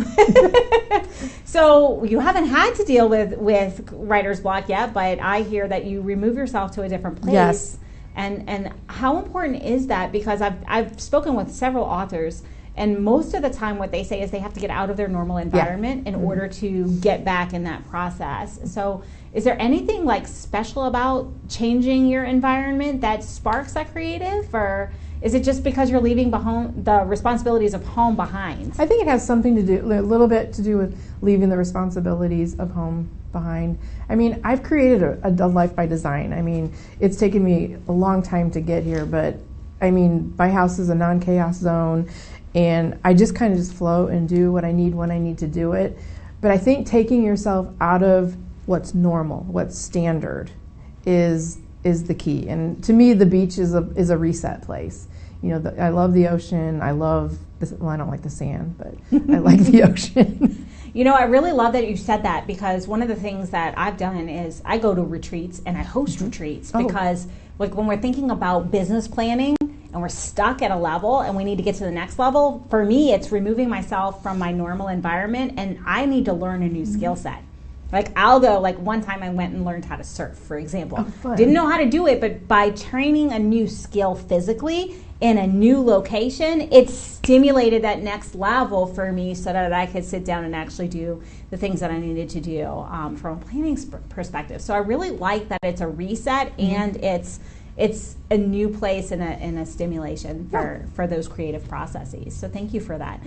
so you haven't had to deal with writer's block yet, but I hear that you remove yourself to a different place. Yes. And how important is that? Because I've spoken with several authors, And most of the time what they say is they have to get out of their normal environment in order to get back in that process. So is there anything like special about changing your environment that sparks that creative, or is it just because you're leaving behind the responsibilities of home behind? I think it has something to do, a little bit to do with leaving the responsibilities of home behind. I mean, I've created a life by design. I mean, it's taken me a long time to get here, but I mean, my house is a non-chaos zone, and I just kind of just flow and do what I need when I need to do it. But I think taking yourself out of what's normal, what's standard, is the key. And to me, the beach is a reset place. You know, I love the ocean. I love well, I don't like the sand, but I like the ocean. You know, I really love that you said that, because one of the things that I've done is I go to retreats and I host retreats, because like when we're thinking about business planning and we're stuck at a level and we need to get to the next level, for me, it's removing myself from my normal environment, and I need to learn a new skill set. Like I'll go, like one time I went and learned how to surf, for example. Didn't know how to do it, but by training a new skill physically in a new location, it stimulated that next level for me so that I could sit down and actually do the things that I needed to do from a planning perspective. So I really like that it's a reset and it's a new place and a stimulation for those creative processes. So thank you for that.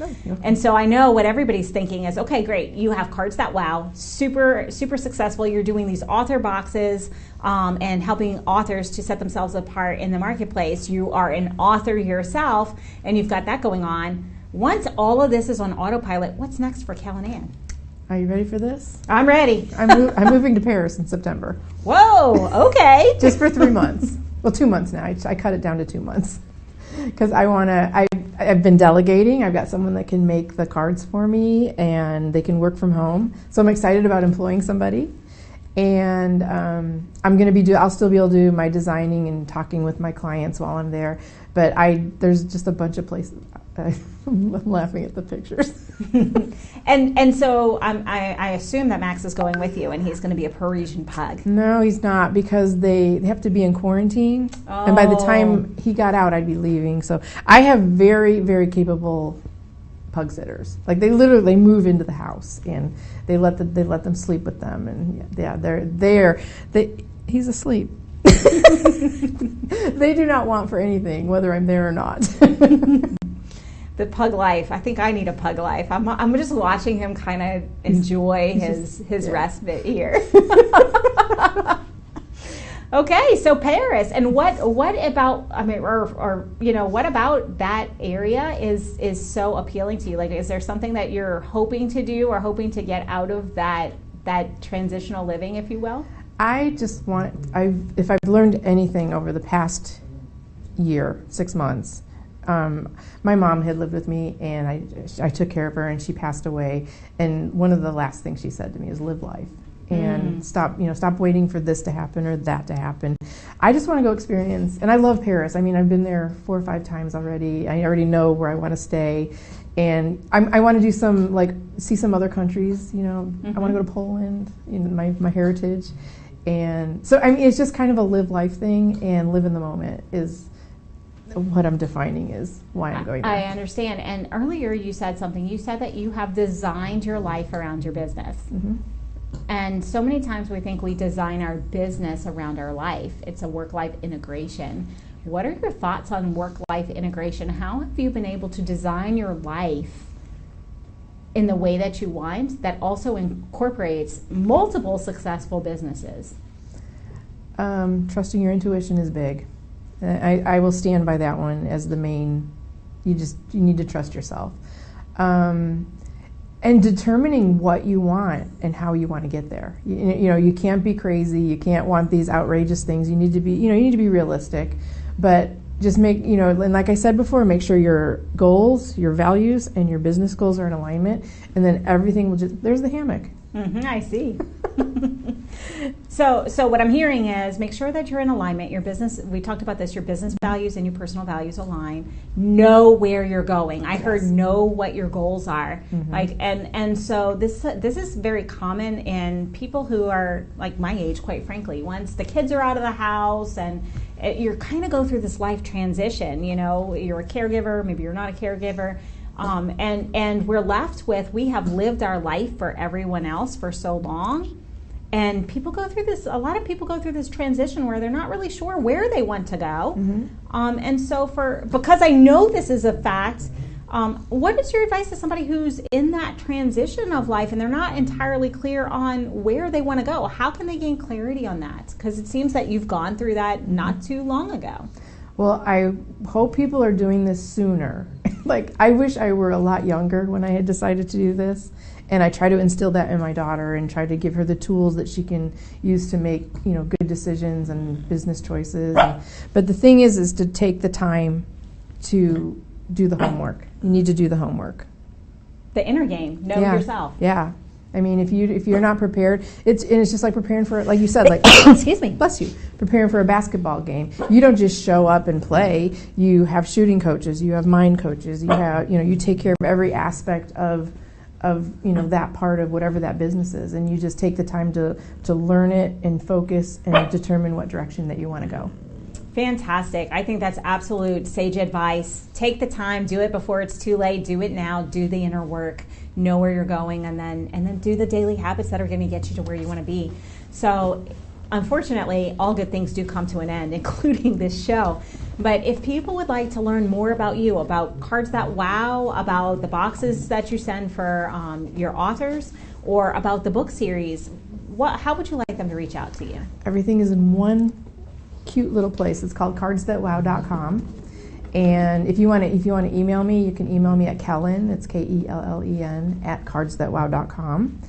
And so I know what everybody's thinking is, okay, great, you have Cards That Wow, super successful. You're doing these author boxes and helping authors to set themselves apart in the marketplace. You are an author yourself, and you've got that going on. Once all of this is on autopilot, what's next for Cal and Ann? Are you ready for this? I'm ready. I'm moving to Paris in September. Whoa, okay. Just for 3 months. Well, 2 months now. I cut it down to 2 months because I've been delegating. I've got someone that can make the cards for me, and they can work from home. So I'm excited about employing somebody. And I'll still be able to do my designing and talking with my clients while I'm there. But there's just a bunch of places. I'm laughing at the pictures. And so I assume that Max is going with you, and he's going to be a Parisian pug. No, he's not, because they have to be in quarantine. And by the time he got out, I'd be leaving. So I have very, very capable pug sitters. Like they literally move into the house and they let them sleep with them, and he's asleep. They do not want for anything, whether I'm there or not. The pug life. I think I need a pug life. I'm just watching him kind of enjoy his respite here. Okay, so Paris, and what about? I mean, or what about that area is so appealing to you? Like, is there something that you're hoping to do or hoping to get out of that transitional living, if you will? I just if I've learned anything over the past year, 6 months. My mom had lived with me, and I took care of her, and she passed away. And one of the last things she said to me is, live life and stop waiting for this to happen or that to happen. I just want to go experience, and I love Paris. I mean, I've been there 4 or 5 times already. I already know where I want to stay, and I want to do see some other countries. I want to go to Poland, my heritage, and so I mean, it's just kind of a live life thing, and live in the moment is what I'm defining is why I'm going there. I understand. And earlier you said something. You said that you have designed your life around your business. Mm-hmm. And so many times we think we design our business around our life. It's a work-life integration. What are your thoughts on work-life integration? How have you been able to design your life in the way that you want that also incorporates multiple successful businesses? Trusting your intuition is big. I will stand by that one as the main. You need to trust yourself, and determining what you want and how you want to get there. You can't be crazy. You can't want these outrageous things. You need to be realistic, but just make and like I said before, make sure your goals, your values, and your business goals are in alignment, and then everything will just. There's the hammock. I see. So what I'm hearing is make sure that you're in alignment. Your business, we talked about this, your business values and your personal values align. Know where you're going. I heard know what your goals are. Mm-hmm. And so this is very common in people who are like my age, quite frankly. Once the kids are out of the house and you're kind of go through this life transition, you're a caregiver, maybe you're not a caregiver. And we're left with, we have lived our life for everyone else for so long. And people go through this, a lot of people go through this transition where they're not really sure where they want to go. And so because I know this is a fact, what is your advice to somebody who's in that transition of life and they're not entirely clear on where they want to go? How can they gain clarity on that? Because it seems that you've gone through that not too long ago. Well, I hope people are doing this sooner. Like, I wish I were a lot younger when I had decided to do this. And I try to instill that in my daughter and try to give her the tools that she can use to make, good decisions and business choices. But the thing is to take the time to do the homework. You need to do the homework. The inner game, know yourself. Yeah. I mean, if you're not prepared, it's just like preparing for, like you said, like excuse me, bless you, preparing for a basketball game. You don't just show up and play. You have shooting coaches, you have mind coaches, you have, you take care of every aspect of that part of whatever that business is, and you just take the time to learn it and focus and determine what direction that you want to go. Fantastic. I think that's absolute sage advice. Take the time, do it before it's too late, do it now, do the inner work, know where you're going, and then do the daily habits that are going to get you to where you want to be. So unfortunately, all good things do come to an end, including this show. But if people would like to learn more about you, about Cards That Wow, about the boxes that you send for your authors, or about the book series, how would you like them to reach out to you? Everything is in one cute little place. It's called cardsthatwow.com. And if you want to email me, you can email me at Kellen, it's KELLEN, at cardsthatwow.com.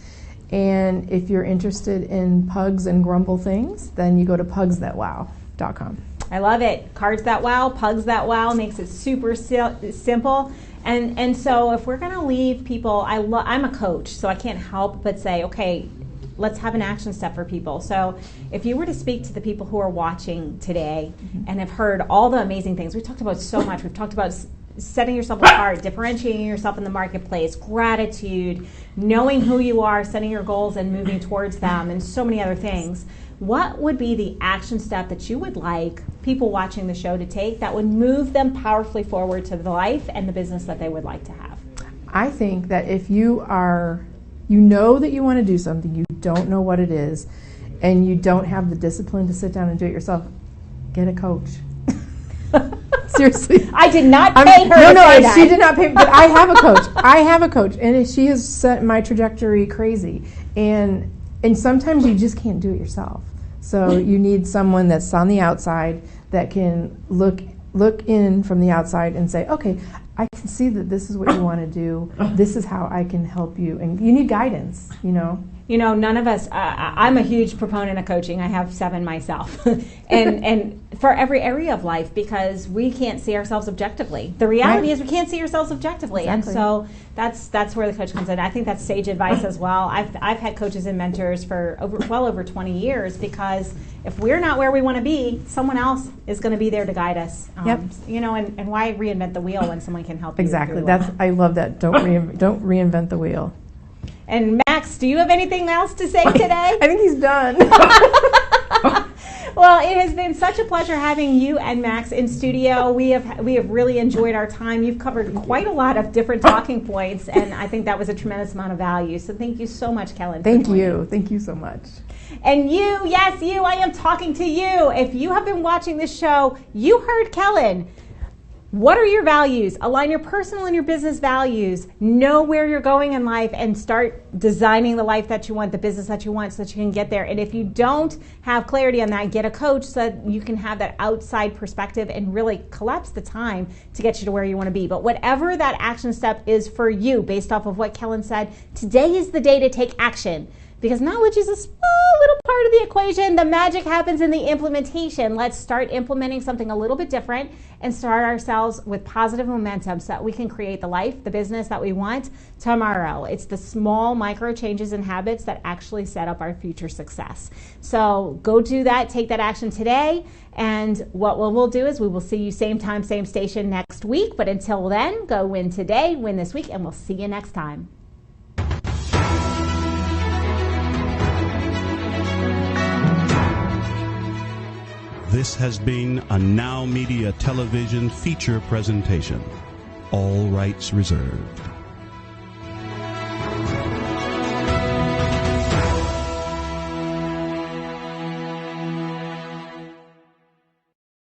And if you're interested in pugs and grumble things, then you go to pugsthatwow.com. I love it. Cards That Wow, Pugs That Wow, makes it super simple. And so if we're going to leave people, I'm a coach, so I can't help but say, okay, let's have an action step for people. So if you were to speak to the people who are watching today and have heard all the amazing things, we've talked about so much. We've talked about setting yourself apart, differentiating yourself in the marketplace, gratitude, knowing who you are, setting your goals and moving towards them, and so many other things. What would be the action step that you would like people watching the show to take that would move them powerfully forward to the life and the business that they would like to have? I think that if you know that you want to do something, you don't know what it is, and you don't have the discipline to sit down and do it yourself, get a coach. Seriously. I did not pay her to say that. She did not pay me, but I have a coach. I have a coach, and she has set my trajectory crazy. And sometimes you just can't do it yourself. So you need someone that's on the outside that can look in from the outside and say, okay, I can see that this is what you want to do. This is how I can help you. And you need guidance, none of us, I'm a huge proponent of coaching. I have 7 myself. and for every area of life, because we can't see ourselves objectively. The reality is we can't see ourselves objectively. Exactly. And so that's where the coach comes in. I think that's sage advice as well. I've had coaches and mentors for well over 20 years, because if we're not where we want to be, someone else is going to be there to guide us. And why reinvent the wheel when someone can help you? Exactly. I love that. Don't reinvent the wheel. And Max, do you have anything else to say today? I think he's done. Well, it has been such a pleasure having you and Max in studio. We have really enjoyed our time. You've covered quite a lot of different talking points, and I think that was a tremendous amount of value. So thank you so much, Kellen. Thank you. Thank you so much. And you, yes, you, I am talking to you. If you have been watching this show, you heard Kellen. What are your values? Align your personal and your business values. Know where you're going in life and start designing the life that you want, the business that you want, so that you can get there. And if you don't have clarity on that, get a coach so that you can have that outside perspective and really collapse the time to get you to where you want to be. But whatever that action step is for you, based off of what Kellen said, today is the day to take action. Because knowledge is a small little part of the equation. The magic happens in the implementation. Let's start implementing something a little bit different and start ourselves with positive momentum so that we can create the life, the business that we want tomorrow. It's the small micro changes and habits that actually set up our future success. So go do that, take that action today. And what we'll do is we will see you same time, same station next week. But until then, go win today, win this week, and we'll see you next time. This has been a Now Media television feature presentation. All rights reserved.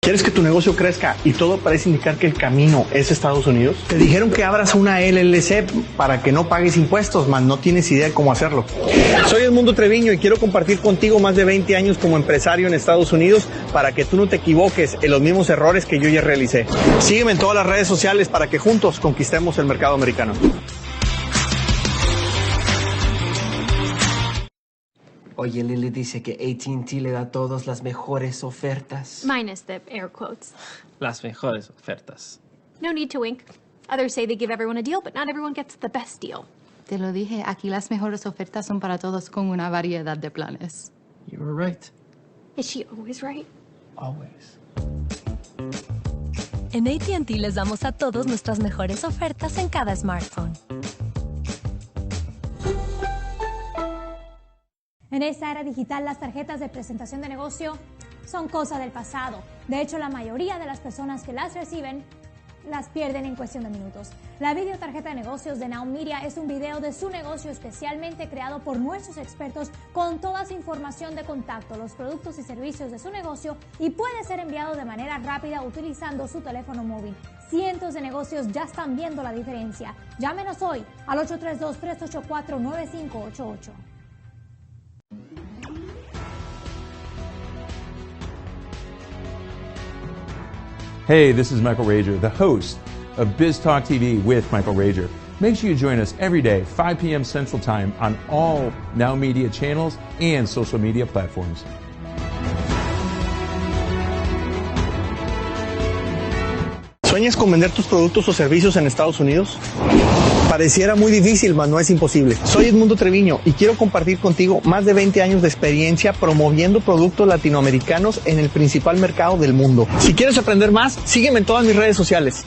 ¿Quieres que tu negocio crezca y todo parece indicar que el camino es Estados Unidos? Te dijeron que abras una LLC para que no pagues impuestos, mas no tienes idea de cómo hacerlo. Soy Edmundo Treviño y quiero compartir contigo más de 20 años como empresario en Estados Unidos para que tú no te equivoques en los mismos errores que yo ya realicé. Sígueme en todas las redes sociales para que juntos conquistemos el mercado americano. Oye, Lily dice que AT&T le da a todos las mejores ofertas. Minus the air quotes. Las mejores ofertas. No need to wink. Others say they give everyone a deal, but not everyone gets the best deal. Te lo dije, aquí las mejores ofertas son para todos con una variedad de planes. You were right. Is she always right? Always. En AT&T les damos a todos nuestras mejores ofertas en cada smartphone. En esta era digital, las tarjetas de presentación de negocio son cosa del pasado. De hecho, la mayoría de las personas que las reciben las pierden en cuestión de minutos. La videotarjeta de negocios de Now Media es un video de su negocio especialmente creado por nuestros expertos con toda su información de contacto, los productos y servicios de su negocio y puede ser enviado de manera rápida utilizando su teléfono móvil. Cientos de negocios ya están viendo la diferencia. Llámenos hoy al 832-384-9588. Hey, this is Michael Rager, the host of Biz Talk TV with Michael Rager. Make sure you join us every day, 5 p.m. Central Time on all Now Media channels and social media platforms. ¿Sueñas con vender tus productos o servicios en Estados Unidos? Pareciera muy difícil, mas no es imposible. Soy Edmundo Treviño y quiero compartir contigo más de 20 años de experiencia promoviendo productos latinoamericanos en el principal mercado del mundo. Si quieres aprender más, sígueme en todas mis redes sociales.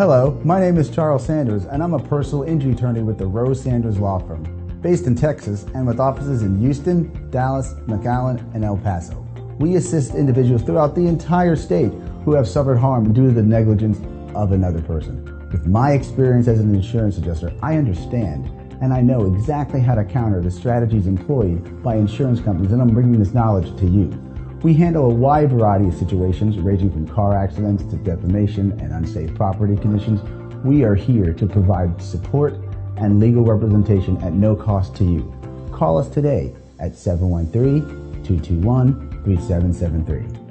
Hello, my name is Charles Sanders, and I'm a personal injury attorney with the Rose Sanders Law Firm, based in Texas and with offices in Houston, Dallas, McAllen, and El Paso. We assist individuals throughout the entire state who have suffered harm due to the negligence of another person. With my experience as an insurance adjuster, I understand and I know exactly how to counter the strategies employed by insurance companies, and I'm bringing this knowledge to you. We handle a wide variety of situations ranging from car accidents to defamation and unsafe property conditions. We are here to provide support and legal representation at no cost to you. Call us today at 713-221-3773.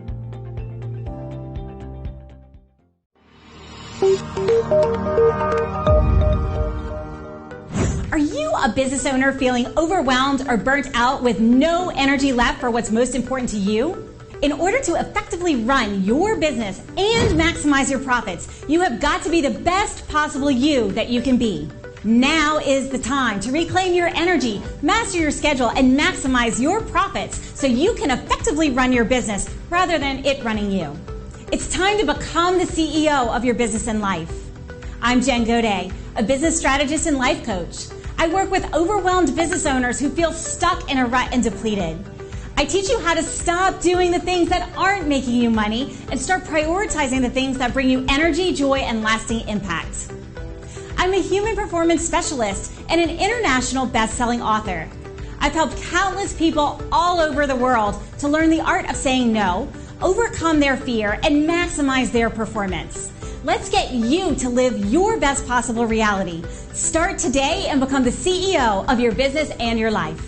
Are you a business owner feeling overwhelmed or burnt out with no energy left for what's most important to you? In order to effectively run your business and maximize your profits, you have got to be the best possible you that you can be. Now is the time to reclaim your energy, master your schedule, and maximize your profits so you can effectively run your business rather than it running you. It's time to become the CEO of your business and life. I'm Jen Gaudet, a business strategist and life coach. I work with overwhelmed business owners who feel stuck in a rut and depleted. I teach you how to stop doing the things that aren't making you money and start prioritizing the things that bring you energy, joy, and lasting impact. I'm a human performance specialist and an international best-selling author. I've helped countless people all over the world to learn the art of saying no, overcome their fear, and maximize their performance. Let's get you to live your best possible reality. Start today and become the CEO of your business and your life.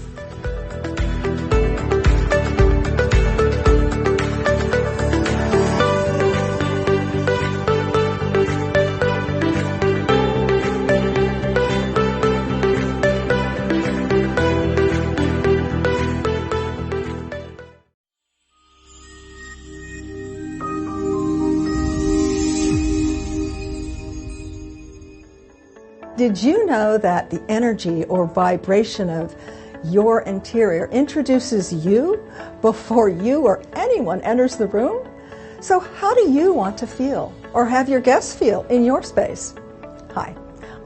Did you know that the energy or vibration of your interior introduces you before you or anyone enters the room? So how do you want to feel or have your guests feel in your space? Hi,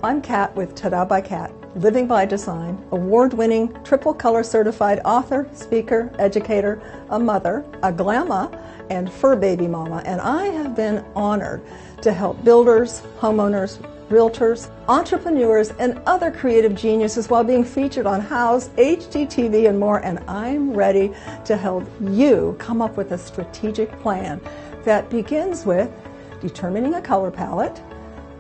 I'm Kat with Tada by Kat, Living by Design, award-winning, triple color certified author, speaker, educator, a mother, a glamma, and fur baby mama. And I have been honored to help builders, homeowners, realtors, entrepreneurs, and other creative geniuses while being featured on House, HGTV, and more. And I'm ready to help you come up with a strategic plan that begins with determining a color palette,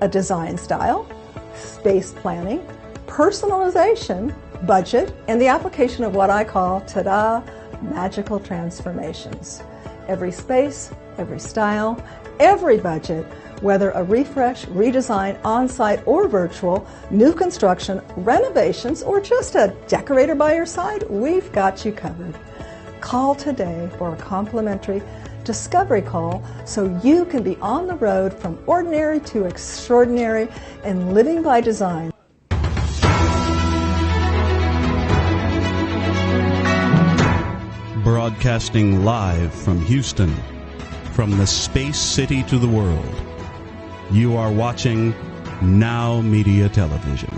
a design style, space planning, personalization, budget, and the application of what I call Tada magical transformations. Every space, every style, every budget, whether a refresh, redesign, on-site or virtual, new construction, renovations, or just a decorator by your side, we've got you covered. Call today for a complimentary discovery call so you can be on the road from ordinary to extraordinary and living by design. Broadcasting live from Houston, from the space city to the world. You are watching Now Media Television.